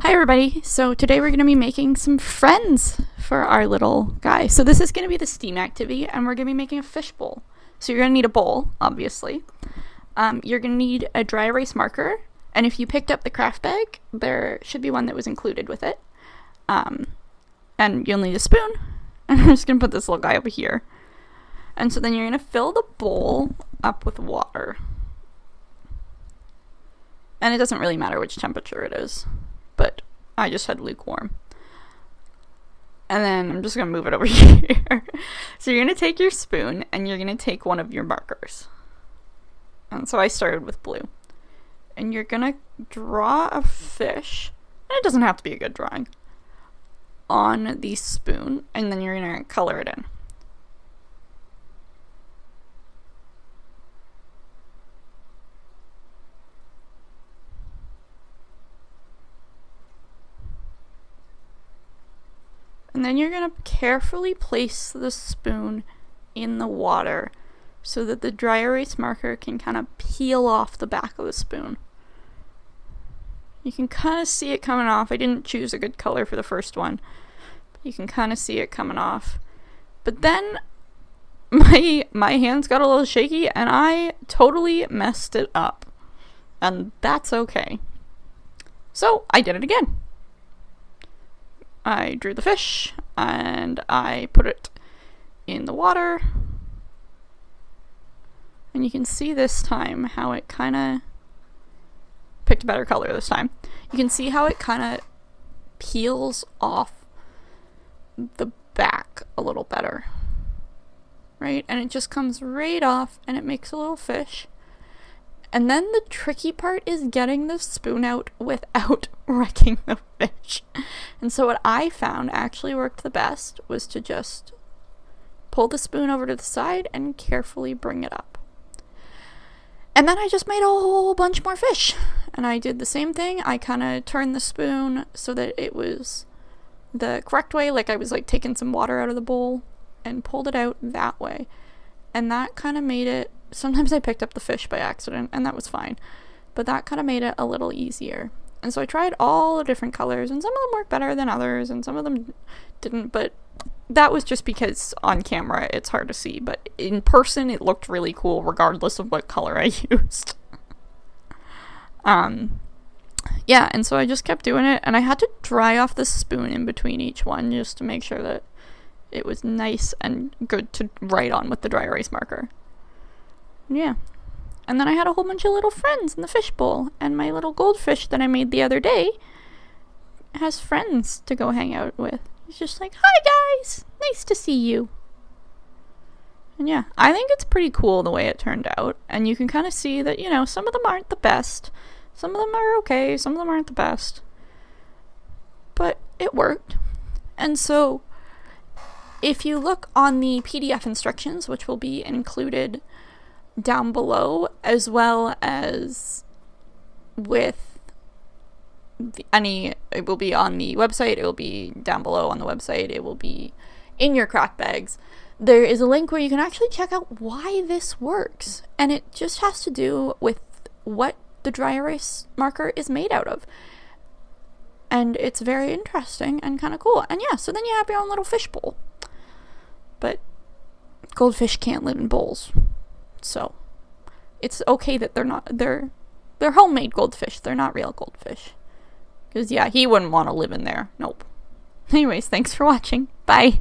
Hi everybody, so today we're going to be making some friends for our little guy. So this is going to be the S.T.E.A.M activity, and we're going to be making a fish bowl. So you're going to need a bowl, obviously. You're going to need a dry erase marker, and if you picked up the craft bag, there should be one that was included with it. And you'll need a spoon, and I'm just going to put this little guy over here. And so then you're going to fill the bowl up with water. And it doesn't really matter which temperature it is, but I just had lukewarm. And then I'm just going to move it over here. So you're going to take your spoon and you're going to take one of your markers. And so I started with blue. And you're going to draw a fish, and it doesn't have to be a good drawing, on the spoon, and then you're going to color it in. And then you're going to carefully place the spoon in the water so that the dry erase marker can kind of peel off the back of the spoon. You can kind of see it coming off. I didn't choose a good color for the first one. But you can kind of see it coming off. But then my hands got a little shaky and I totally messed it up. And that's okay. So I did it again. I drew the fish, and I put it in the water. And you can see this time how it kind of picked a better color this time. You can see how it kind of peels off the back a little better. Right? And it just comes right off, and it makes a little fish. And then the tricky part is getting the spoon out without wrecking the fish. And so what I found actually worked the best was to just pull the spoon over to the side and carefully bring it up. And then I just made a whole bunch more fish. And I did the same thing. I kind of turned the spoon so that it was the correct way, like I was like taking some water out of the bowl, and pulled it out that way. And that kind of made it. Sometimes I picked up the fish by accident, and that was fine. But that kind of made it a little easier. And so I tried all the different colors, and some of them worked better than others, and some of them didn't. But that was just because on camera it's hard to see. But in person it looked really cool regardless of what color I used. Yeah, and so I just kept doing it, and I had to dry off the spoon in between each one just to make sure that it was nice and good to write on with the dry erase marker. Yeah. And then I had a whole bunch of little friends in the fishbowl, and my little goldfish that I made the other day has friends to go hang out with. He's just like, "Hi guys, nice to see you." And yeah, I think it's pretty cool the way it turned out, and you can kind of see that, you know, some of them aren't the best, some of them are okay, some of them aren't the best, but it worked. And so if you look on the PDF instructions, which will be included down below, as well as with it will be on the website, it will be down below on the website, it will be in your craft bags. There is a link where you can actually check out why this works, and it just has to do with what the dry erase marker is made out of. And it's very interesting and kind of cool. And yeah, so then you have your own little fish bowl. But goldfish can't live in bowls. So it's okay that they're homemade goldfish. They're not real goldfish. Because yeah, he wouldn't want to live in there. Nope. Anyways, thanks for watching. Bye.